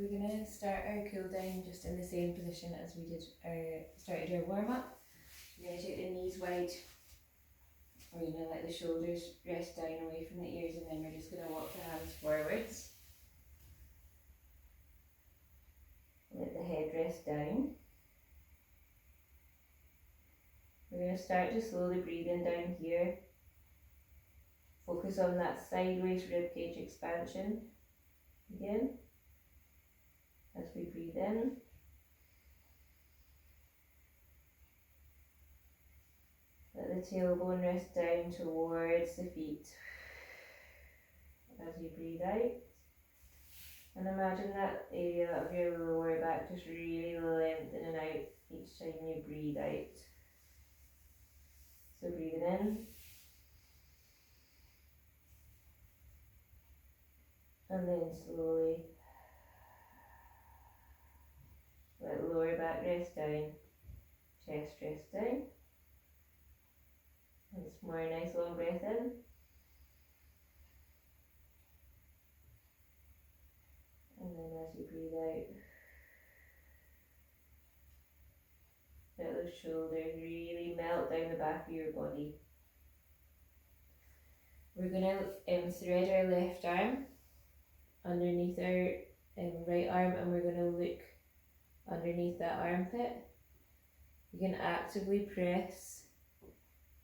we're gonna start our cool down just in the same position as we did started our warm up. We're gonna take the knees wide. We're gonna let the shoulders rest down away from the ears, and then we're just gonna walk the hands forwards. Let the head rest down. We're going to start to slowly breathe in down here. Focus on that sideways ribcage expansion again as we breathe in. Let the tailbone rest down towards the feet as you breathe out. And imagine that area of your lower back just really lengthening out each time you breathe out. So breathing in. And then slowly let lower back rest down, chest rest down. Once more, nice long breath in. And then as you breathe out, let those shoulders really melt down the back of your body. We're going to thread our left arm underneath our right arm, and we're going to look underneath that armpit. You can actively press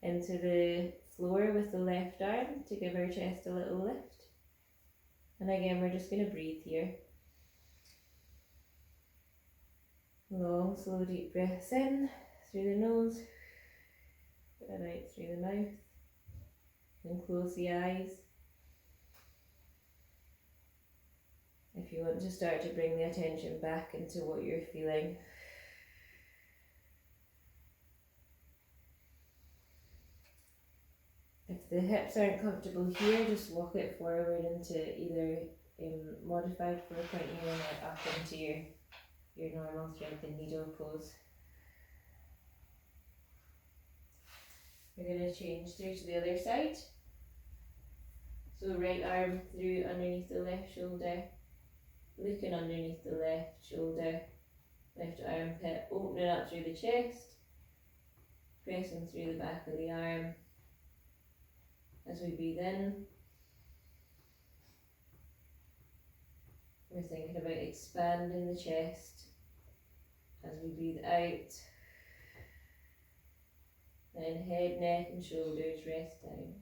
into the floor with the left arm to give our chest a little lift. And again, we're just going to breathe here. Long, slow, deep breaths in through the nose and out through the mouth. And close the eyes. If you want to start to bring the attention back into what you're feeling. If the hips aren't comfortable here, just walk it forward into either modified 4-point kneeling or up into your normal thread the needle pose. We're going to change through to the other side. So right arm through underneath the left shoulder, looking underneath the left shoulder, left armpit, opening up through the chest, pressing through the back of the arm. As we breathe in, we're thinking about expanding the chest. As we breathe out, then head, neck and shoulders rest down.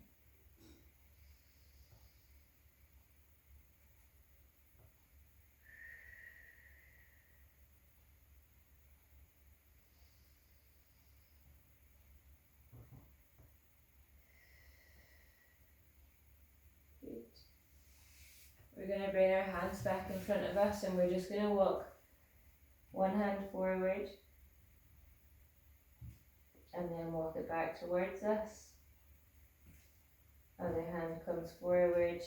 Good. We're going to bring our hands back in front of us, and we're just going to walk one hand forward and then walk it back towards us. Other hand comes forward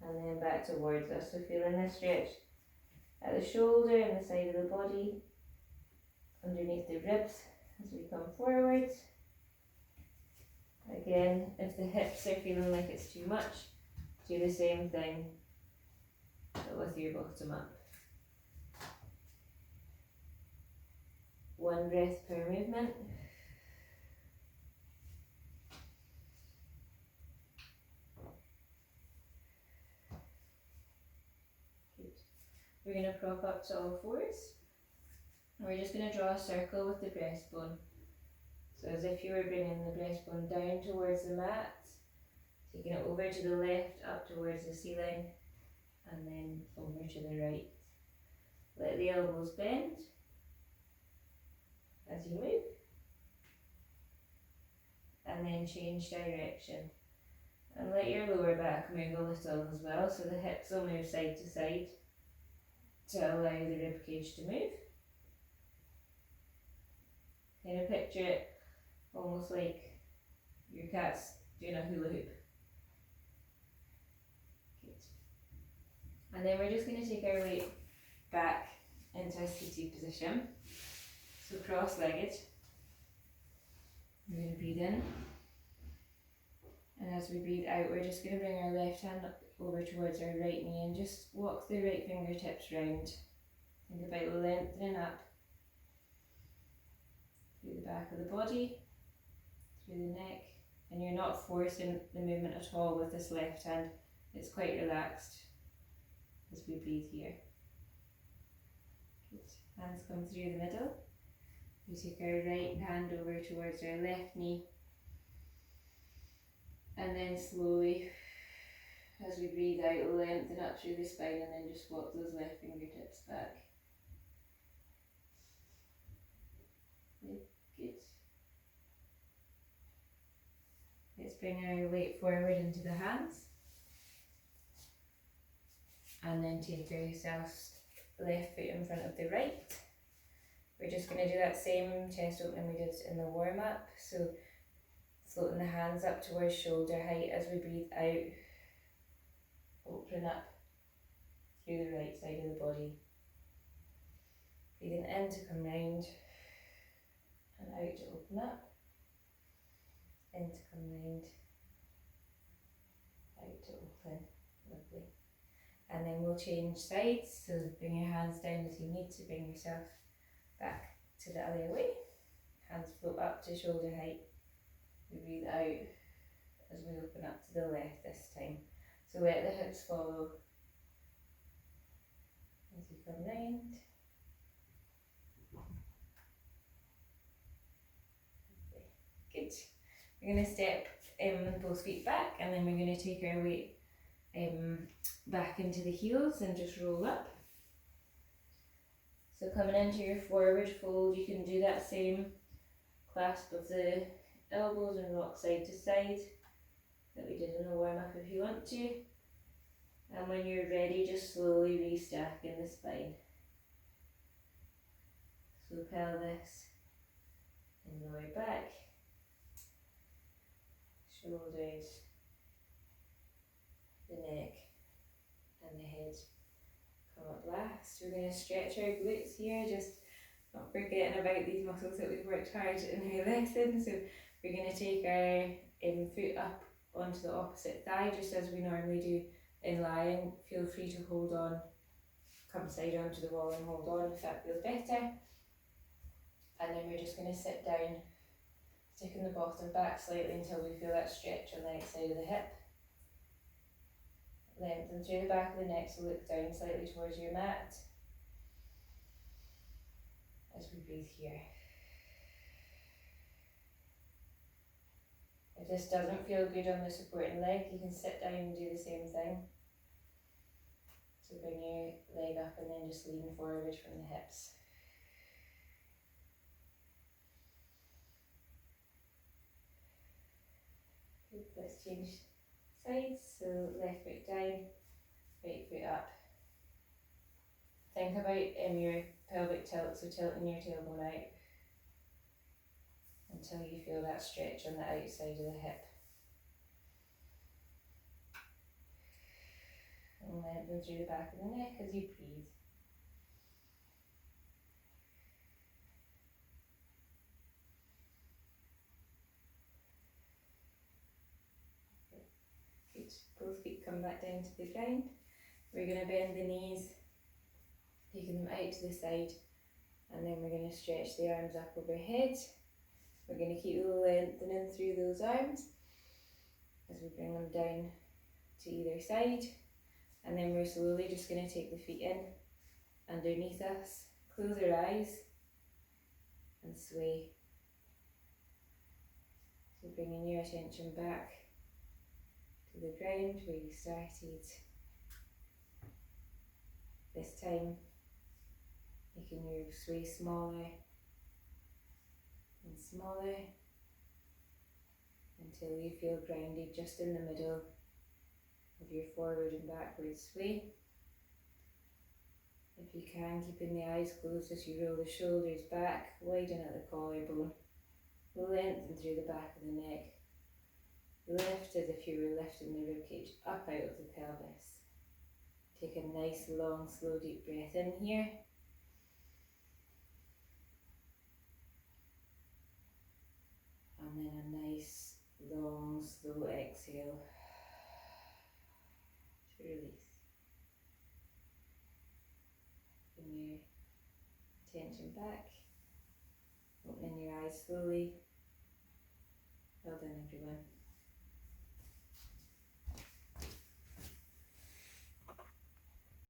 and then back towards us. So feeling the stretch at the shoulder and the side of the body, underneath the ribs as we come forward. Again, if the hips are feeling like it's too much, do the same thing but with your bottom up. One breath per movement. Good. We're going to prop up to all fours. We're just going to draw a circle with the breastbone. So as if you were bringing the breastbone down towards the mat, taking it over to the left, up towards the ceiling, and then over to the right. Let the elbows bend as you move, and then change direction. And let your lower back move a little as well, so the hips will move side to side to allow the ribcage to move. Kind of picture it almost like your cat's doing a hula hoop. Good. And then we're just going to take our weight back into a seated position. So cross-legged. We're going to breathe in. And as we breathe out, we're just going to bring our left hand up over towards our right knee and just walk the right fingertips round. Think about lengthening up through the back of the body, through the neck, and you're not forcing the movement at all with this left hand. It's quite relaxed as we breathe here. Good. Hands come through the middle. We take our right hand over towards our left knee, and then slowly, as we breathe out, lengthen up through the spine and then just walk those left fingertips back. Good. Let's bring our weight forward into the hands. And then take ourselves left foot in front of the right. We're just going to do that same chest opening we did in the warm up. So floating the hands up towards shoulder height as we breathe out. Open up through the right side of the body. Breathing in to come round and out to open up. In to come round, out to open. Lovely. And then we'll change sides, so bring your hands down as you need to bring yourself back to the other way. Hands float up to shoulder height. We breathe out as we open up to the left this time. So let the hips follow as you come round. Good. We're going to step both feet back, and then we're going to take our weight back into the heels and just roll up. So coming into your forward fold, you can do that same clasp of the elbows and rock side to side that we did in the warm up if you want to. And when you're ready, just slowly restack in the spine. So pelvis and lower back, shoulders, the neck and the head come up last. We're going to stretch our glutes here, just not forgetting about these muscles that we've worked hard in our lesson. So we're going to take our foot up onto the opposite thigh, just as we normally do in lying. Feel free to hold on, come side onto the wall and hold on if that feels better. And then we're just going to sit down, sticking the bottom back slightly until we feel that stretch on the next side of the hip. Lengthen through the back of the neck, so look down slightly towards your mat as we breathe here. If this doesn't feel good on the supporting leg, you can sit down and do the same thing. So bring your leg up and then just lean forward from the hips. Good, let's change sides. So left foot down, right foot up. Think about your pelvic tilt, so tilting your tailbone out until you feel that stretch on the outside of the hip. And lengthen through the back of the neck as you breathe. Good. Both feet come back down to the ground. We're going to bend the knees, taking them out to the side, and then we're going to stretch the arms up overhead. We're going to keep lengthening through those arms as we bring them down to either side, and then we're slowly just going to take the feet in underneath us, close our eyes and sway. So bringing your attention back to the ground where you started. This time making your sway smaller and smaller until you feel grounded just in the middle of your forward and backward sway. If you can, keeping the eyes closed as you roll the shoulders back, widen at the collarbone, lengthen through the back of the neck, lift as if you were lifting the ribcage up out of the pelvis. Take a nice long slow deep breath in here. And then a nice long slow exhale tension back, opening your eyes slowly. Well done everyone.